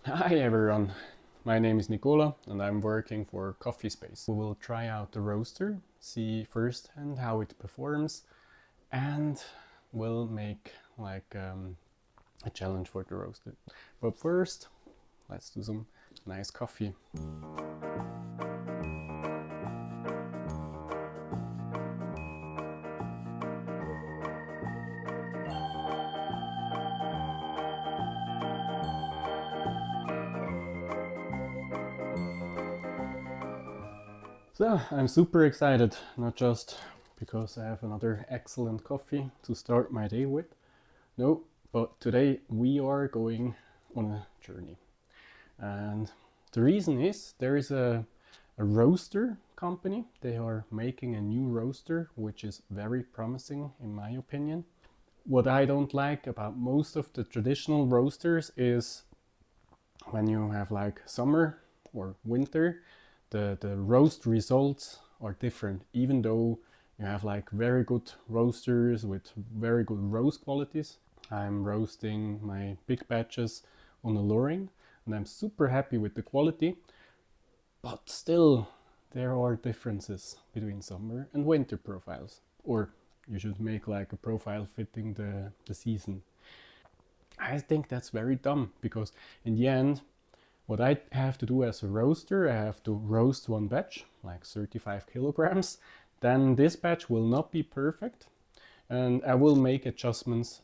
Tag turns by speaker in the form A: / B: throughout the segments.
A: Hi everyone, my name is Nicola and I'm working for Coffeespace. We will try out the roaster, see firsthand how it performs, and we'll make a challenge for the roaster. But first, let's do some nice coffee. So I'm super excited, not just because I have another excellent coffee to start my day with. No, but today we are going on a journey. And the reason is there is a roaster company. They are making a new roaster, which is very promising in my opinion. What I don't like about most of the traditional roasters is when you have like summer or winter, the roast results are different, even though you have like very good roasters with very good roast qualities. I'm roasting my big batches on a Loring and I'm super happy with the quality, but still there are differences between summer and winter profiles, or you should make like a profile fitting the season. I think that's very dumb because in the end what I have to do as a roaster, I have to roast one batch, like 35 kilograms. Then this batch will not be perfect and I will make adjustments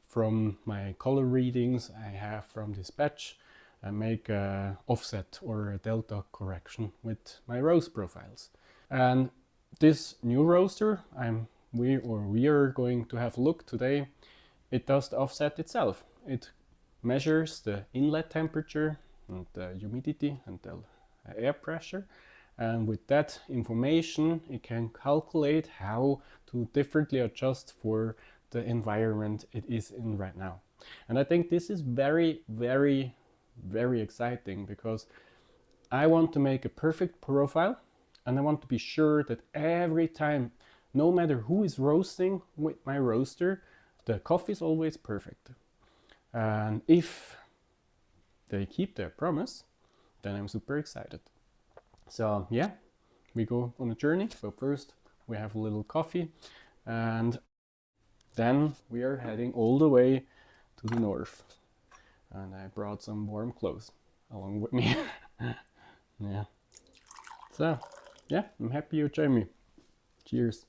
A: from my color readings I have from this batch and make a offset or a delta correction with my roast profiles. And this new roaster we are going to have a look today. It does the offset itself. It measures the inlet temperature and the humidity and the air pressure, and with that information it can calculate how to differently adjust for the environment it is in right now. And I think this is very exciting because I want to make a perfect profile and I want to be sure that every time, no matter who is roasting with my roaster, the coffee is always perfect. And if they keep their promise, then I'm super excited. So yeah, we go on a journey, but first we have a little coffee and then we are heading all the way to the north. And I brought some warm clothes along with me. Yeah. So yeah, I'm happy you joined me. Cheers.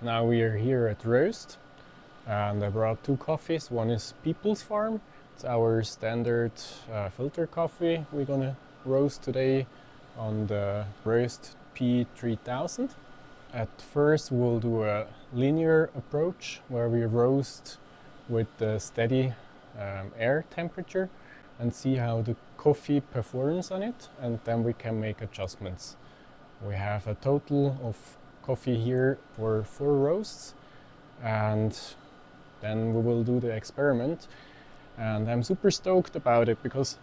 A: Now we are here at Roest, and I brought two coffees. One is People's Farm. It's our standard filter coffee we're gonna roast today on the Roest P3000. At first we'll do a linear approach where we roast with the steady air temperature and see how the coffee performs on it, and then we can make adjustments. We have a total of coffee here for 4 roasts, and then we will do the experiment. And I'm super stoked about it because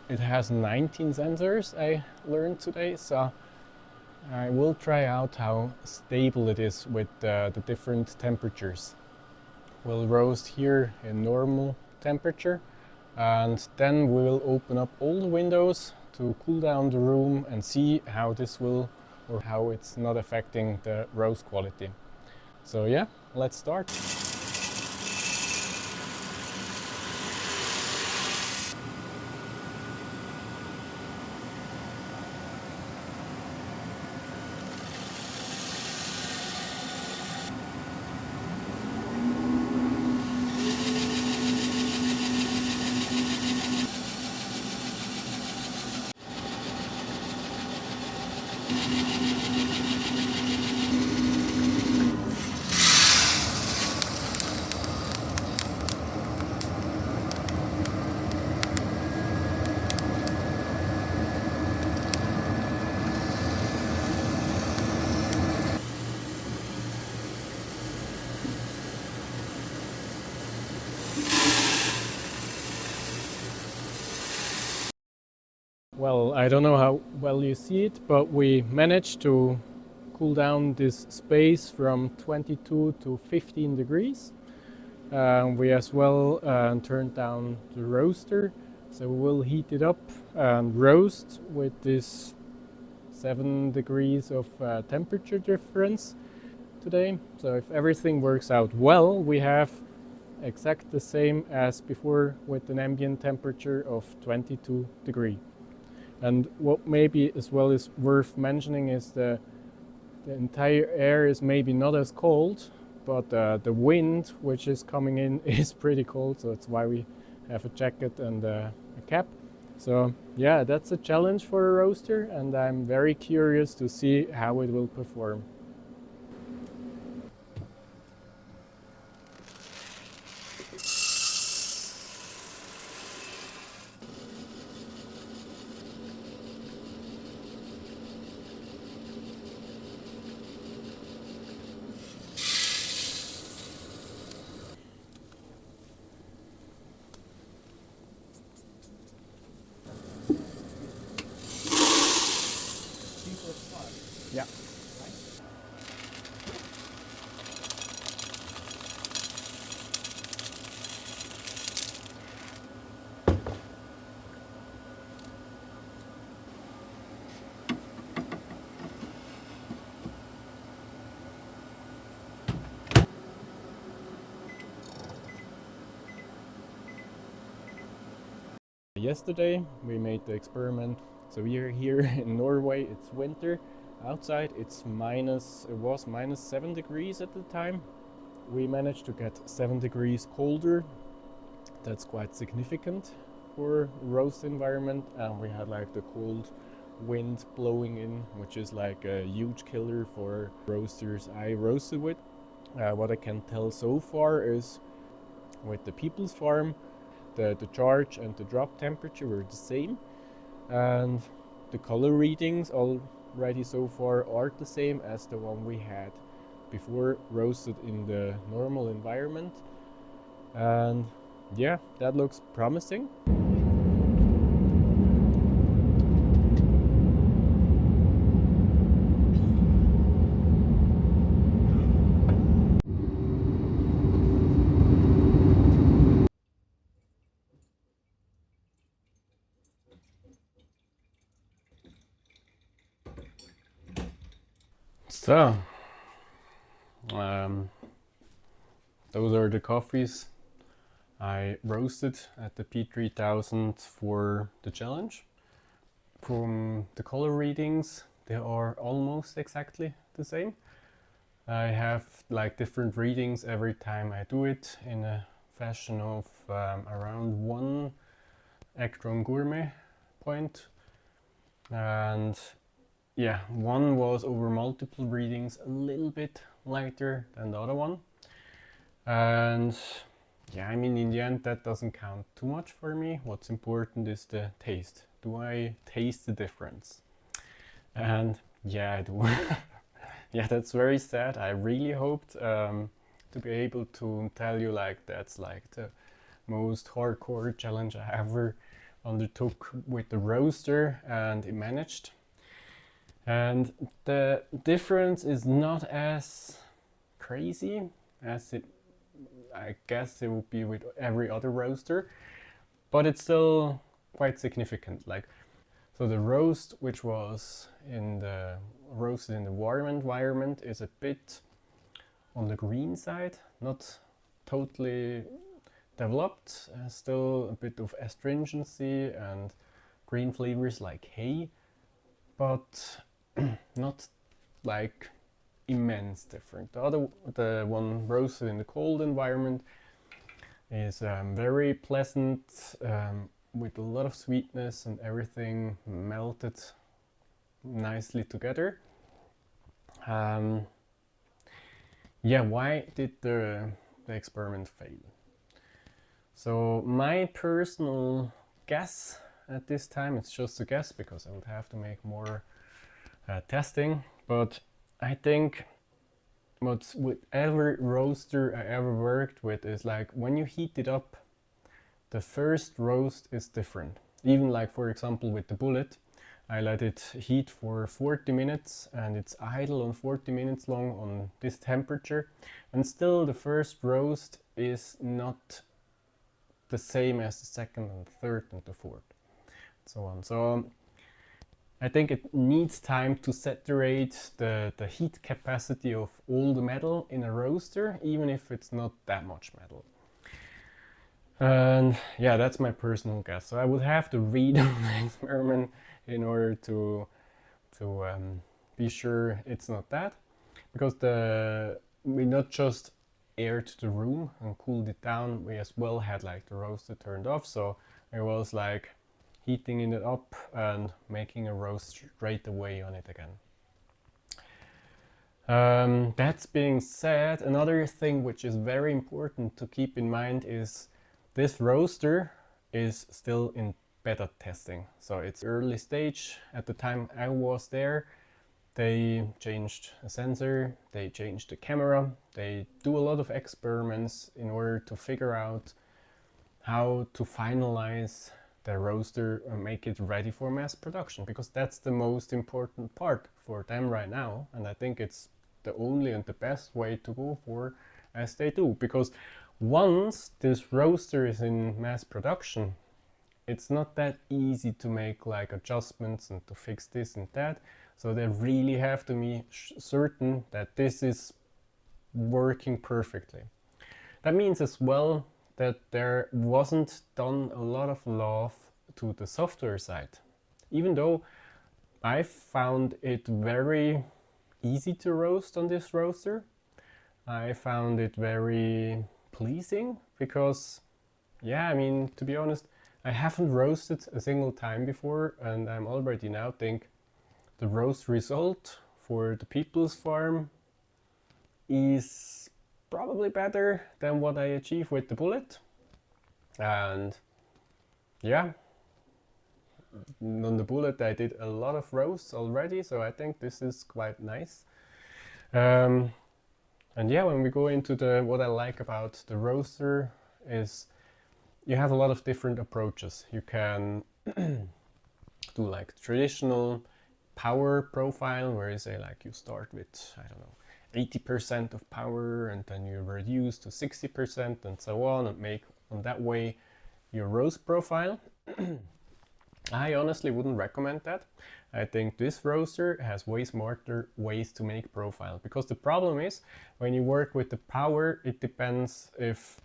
A: it has 19 sensors, I learned today, so I will try out how stable it is with the different temperatures. We'll roast here in normal temperature, and then we'll open up all the windows to cool down the room and see how this will, or how it's not affecting the roast quality. So yeah, let's start. Well, I don't know how well you see it, but we managed to cool down this space from 22 to 15 degrees. We as well turned down the roaster, so we will heat it up and roast with this 7 degrees of temperature difference today. So if everything works out well, we have exact the same as before with an ambient temperature of 22 degrees. And what maybe as well is worth mentioning is the entire air is maybe not as cold, but the wind which is coming in is pretty cold, so that's why we have a jacket and a cap. So yeah, that's a challenge for a roaster, and I'm very curious to see how it will perform. Yeah. Yesterday we made the experiment. So we are here in Norway, it's winter. Outside it was minus 7 degrees at the time. We managed to get 7 degrees colder. That's quite significant for roast environment, and we had like the cold wind blowing in, which is like a huge killer for roasters I roasted with. What I can tell so far is with the People's Farm, the charge and the drop temperature were the same, and the color readings already so far are the same as the one we had before roasted in the normal environment. And yeah, that looks promising. So, those are the coffees I roasted at the P3000 for the challenge. From the color readings, they are almost exactly the same. I have like different readings every time I do it in a fashion of around 1 Actron Gourmet point. And yeah, one was over multiple readings a little bit lighter than the other one. And yeah, I mean, in the end, that doesn't count too much for me. What's important is the taste. Do I taste the difference? And yeah, I do. Yeah, that's very sad. I really hoped to be able to tell you like that's like the most hardcore challenge I ever undertook with the roaster, and it managed. And the difference is not as crazy as it, I guess it would be with every other roaster, but it's still quite significant. Like, so the roast, which was roasted in the warm environment, is a bit on the green side, not totally developed, still a bit of astringency and green flavors like hay, but not like immense different. The one roasted in the cold environment is very pleasant, with a lot of sweetness and everything melted nicely together. Yeah, why did the experiment fail? So my personal guess at this time, it's just a guess because I would have to make more testing, but I think what's with every roaster I ever worked with is like when you heat it up, the first roast is different. Even like, for example, with the bullet, I let it heat for 40 minutes and it's idle on 40 minutes long on this temperature, and still the first roast is not the same as the second and third and the fourth, and so on. So I think it needs time to saturate the heat capacity of all the metal in a roaster, even if it's not that much metal. And yeah, that's my personal guess. So I would have to read the experiment in order to be sure it's not that, because we not just aired the room and cooled it down, we as well had like the roaster turned off, so it was like heating it up and making a roast straight away on it again. That being said, another thing which is very important to keep in mind is this roaster is still in beta testing. So it's early stage. At the time I was there, they changed a sensor, they changed the camera, they do a lot of experiments in order to figure out how to finalize the roaster and make it ready for mass production, because that's the most important part for them right now, and I think it's the only and the best way to go for as they do, because once this roaster is in mass production, it's not that easy to make like adjustments and to fix this and that, so they really have to be certain that this is working perfectly. That means as well that there wasn't done a lot of love to the software side. Even though I found it very easy to roast on this roaster, I found it very pleasing because, yeah, I mean, to be honest, I haven't roasted a single time before, and I'm already now think the roast result for the People's Farm is probably better than what I achieve with the bullet. And yeah, on the bullet I did a lot of roasts already, so I think this is quite nice. And yeah, when we go into what I like about the roaster is you have a lot of different approaches. You can do like traditional power profile, where you say like you start with, I don't know, 80% of power and then you reduce to 60% and so on, and make on that way your roast profile. I honestly wouldn't recommend that. I think this roaster has way smarter ways to make profile, because the problem is when you work with the power, it depends if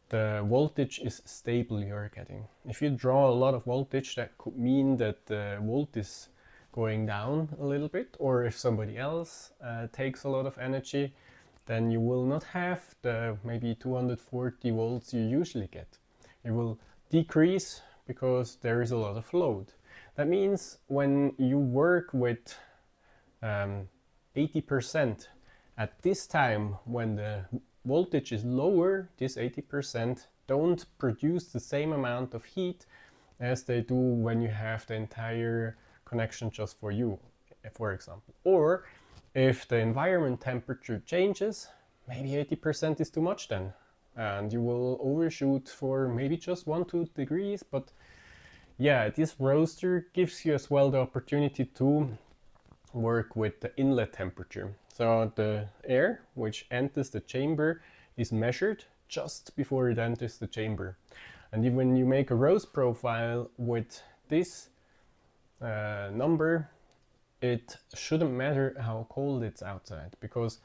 A: the voltage is stable you're getting. If you draw a lot of voltage, that could mean that the volt is going down a little bit, or if somebody else takes a lot of energy, then you will not have the maybe 240 volts you usually get. It will decrease because there is a lot of load. That means when you work with 80%, at this time when the voltage is lower, this 80% don't produce the same amount of heat as they do when you have the entire connection just for you, for example. Or if the environment temperature changes, maybe 80% is too much then, and you will overshoot for maybe just 1-2 degrees. But yeah, this roaster gives you as well the opportunity to work with the inlet temperature. So the air which enters the chamber is measured just before it enters the chamber. And when you make a roast profile with this number, it shouldn't matter how cold it's outside, because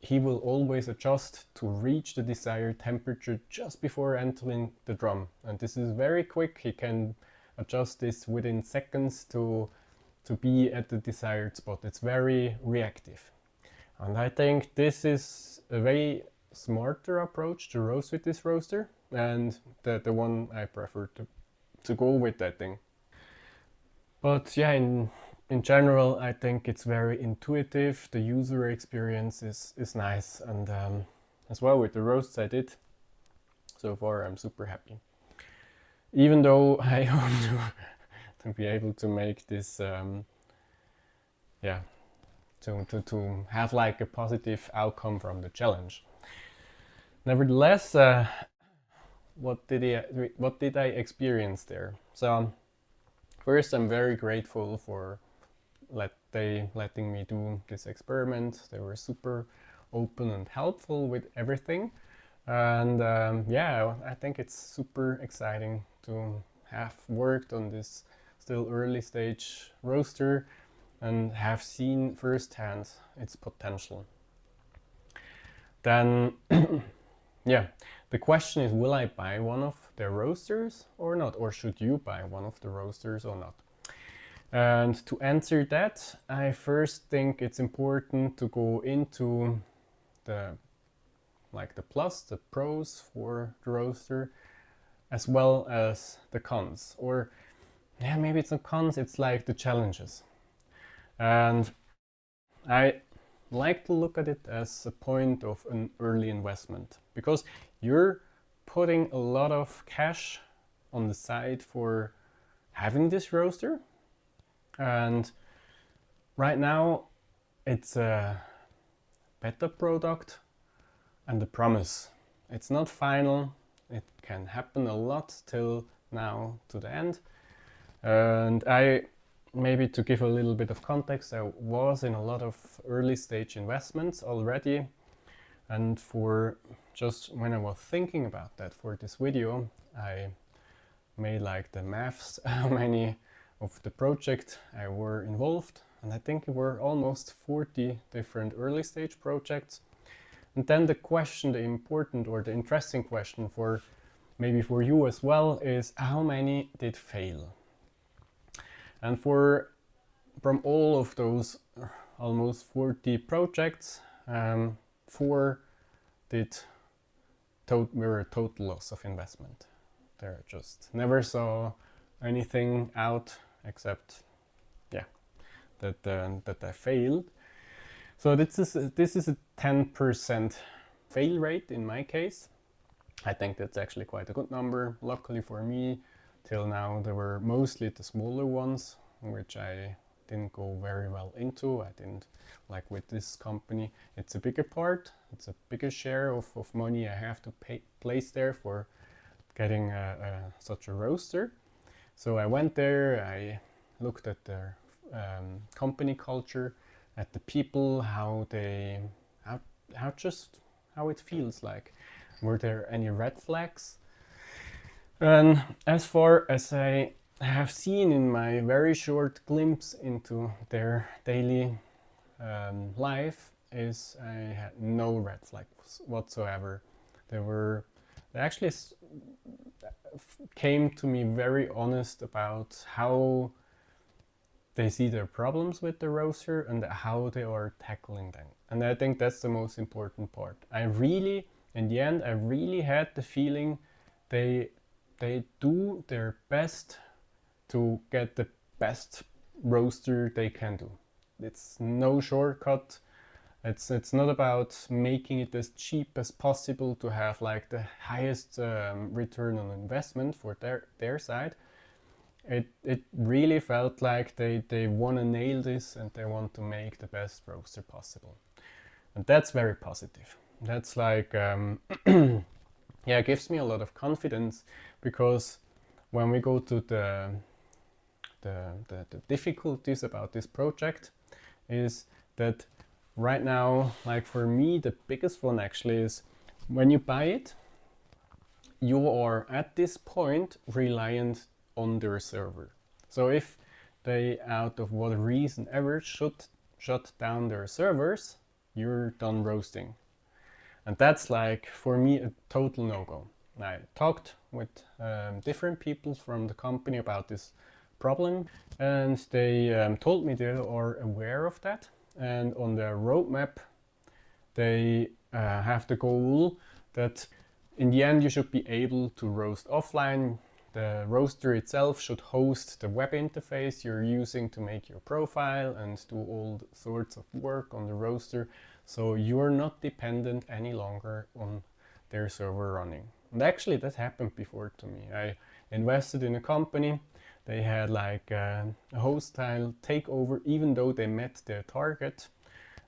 A: he will always adjust to reach the desired temperature just before entering the drum. And this is very quick. He can adjust this within seconds to be at the desired spot. It's very reactive. And I think this is a very smarter approach to roast with this roaster, and the one I prefer to go with that thing. But yeah, in general, I think it's very intuitive. The user experience is nice, and as well with the roasts I did so far, I'm super happy. Even though I hope to be able to make this, yeah, to have like a positive outcome from the challenge. Nevertheless, what did I experience there? So first, I'm very grateful for letting me do this experiment. They were super open and helpful with everything. And yeah, I think it's super exciting to have worked on this still early stage roaster and have seen firsthand its potential. Then, yeah, the question is, will I buy one of their roasters or not? Or should you buy one of the roasters or not? And to answer that, I first think it's important to go into the pros for the roaster, as well as the cons. Or yeah, maybe it's not cons, it's like the challenges. And I like to look at it as a point of an early investment, because you're putting a lot of cash on the side for having this roaster. And right now it's a beta product and a promise. It's not final. It can happen a lot till now to the end. And maybe to give a little bit of context, I was in a lot of early stage investments already. And for just when I was thinking about that for this video, I made like the maths, how many of the project I were involved. And I think it were almost 40 different early stage projects. And then the question, the important or the interesting question for maybe for you as well is, how many did fail? And from all of those almost 40 projects, 4 were a total loss of investment. They just never saw anything out except, yeah, that I failed. So this is a 10% fail rate in my case. I think that's actually quite a good number. Luckily for me, till now there were mostly the smaller ones, which I didn't go very well into. I didn't, like with this company, it's a bigger part, it's a bigger share of money I have to place there for getting such a roaster. So I went there, I looked at their company culture, at the people, how it feels like. Were there any red flags? And as far as I have seen in my very short glimpse into their daily life, is I had no red flags whatsoever. They actually came to me very honest about how they see their problems with the roaster and how they are tackling them. And I think that's the most important part. In the end, I really had the feeling they do their best to get the best roaster they can do. It's no shortcut. It's not about making it as cheap as possible to have like the highest return on investment for their side. It really felt like they want to nail this and they want to make the best roaster possible. And that's very positive. That's like, yeah, it gives me a lot of confidence, because when we go to the difficulties about this project is that right now, like for me, the biggest one actually is when you buy it, you are at this point reliant on their server. So if they, out of what reason ever, should shut down their servers, you're done roasting. And that's like, for me, a total no-go. I talked with different people from the company about this problem, and they told me they are aware of that. And on their roadmap, they have the goal that in the end you should be able to roast offline. The roaster itself should host the web interface you're using to make your profile and do all sorts of work on the roaster, so you're not dependent any longer on their server running. And actually that happened before to me. I invested in a company. They had like a hostile takeover, even though they met their target.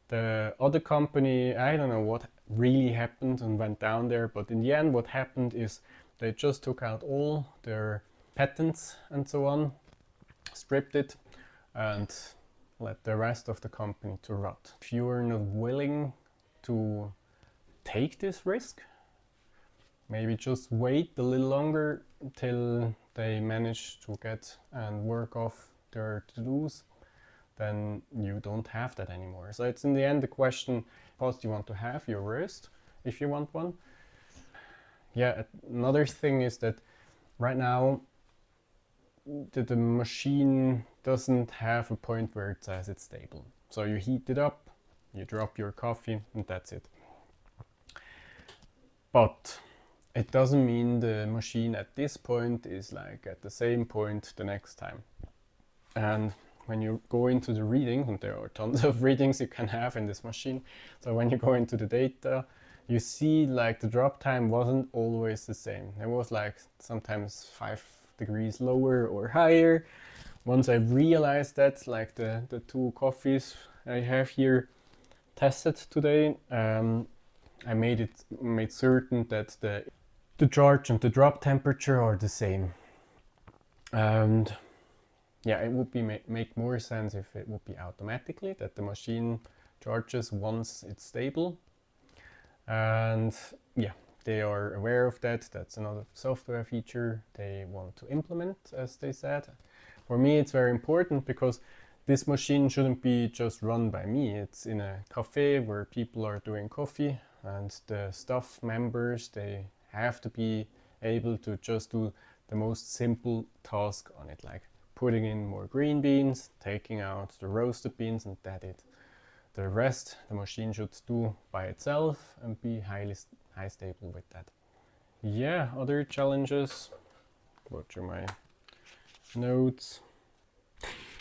A: The other company, I don't know what really happened and went down there, but in the end what happened is they just took out all their patents and so on, stripped it, and let the rest of the company to rot. If you are not willing to take this risk, maybe just wait a little longer till they manage to get and work off their to-dos, then you don't have that anymore. So it's in the end the question, cost you want to have your roast, if you want one. Yeah, another thing is that right now the machine doesn't have a point where it says it's stable. So you heat it up, you drop your coffee, and that's it. But it doesn't mean the machine at this point is like at the same point the next time. And when you go into the reading, and there are tons of readings you can have in this machine, so when you go into the data, you see like the drop time wasn't always the same. It was like sometimes 5 degrees lower or higher. Once I realized that, like the two coffees I have here tested today, I made certain that the charge and the drop temperature are the same. And yeah, it would be make more sense if it would be automatically, that the machine charges once it's stable. And yeah, they are aware of that. That's another software feature they want to implement, as they said. For me, it's very important because this machine shouldn't be just run by me. It's in a cafe where people are doing coffee, and the staff members, they have to be able to just do the most simple task on it, like putting in more green beans, taking out the roasted beans, and that's it. The rest the machine should do by itself and be high stable with that. Yeah, other challenges. Go through my notes.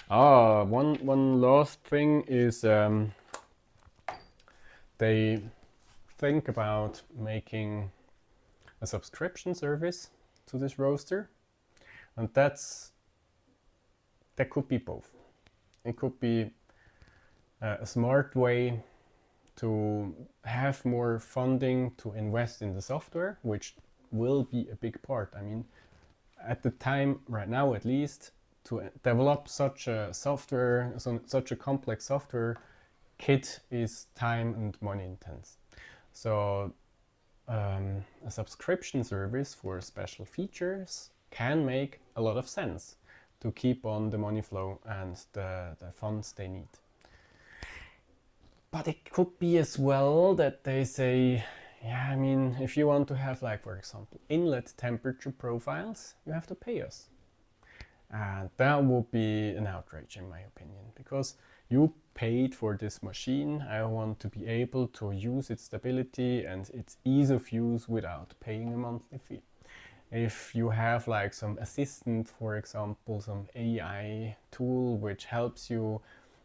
A: One last thing is they think about making a subscription service to this roaster, and that could be both. It could be a smart way to have more funding to invest in the software, which will be a big part. I mean, at the time, right now at least, to develop such a software, such a complex software kit is time and money intense. So a subscription service for special features can make a lot of sense to keep on the money flow and the funds they need. But it could be as well that they say, yeah, I mean, if you want to have, like, for example, inlet temperature profiles, you have to pay us. And that would be an outrage in my opinion, because you paid for this machine. I want to be able to use its stability and its ease of use without paying a monthly fee. If you have like some assistant, for example, some AI tool which helps you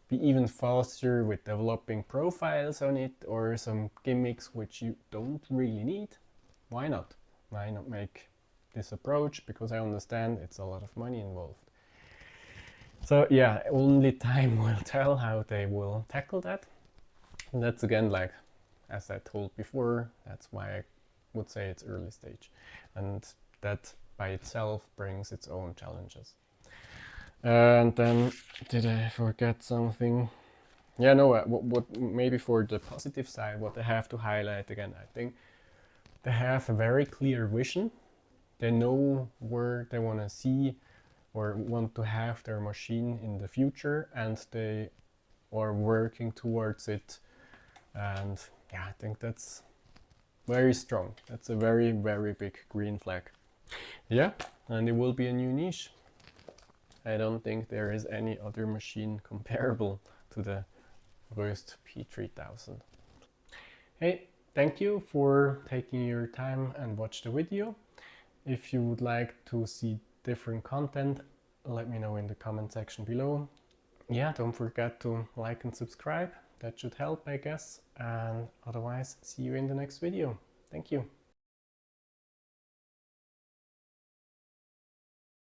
A: be even faster with developing profiles on it, or some gimmicks which you don't really need, why not? Why not make this approach? Because I understand it's a lot of money involved. So yeah, only time will tell how they will tackle that. And that's again, like as I told before, that's why I would say it's early stage, and that by itself brings its own challenges. And then, did I forget something? Yeah, no, what maybe for the positive side, what I have to highlight again, I think they have a very clear vision. They know where they want to see or want to have their machine in the future, and they are working towards it. And yeah, I think that's very strong. That's a very, very big green flag. Yeah, and it will be a new niche. I don't think there is any other machine comparable to the Roest P3000. Hey, thank you for taking your time and watch the video. If you would like to see different content, let me know in the comment section below. Yeah, don't forget to like and subscribe. That should help, I guess. And otherwise, see you in the next video. Thank you.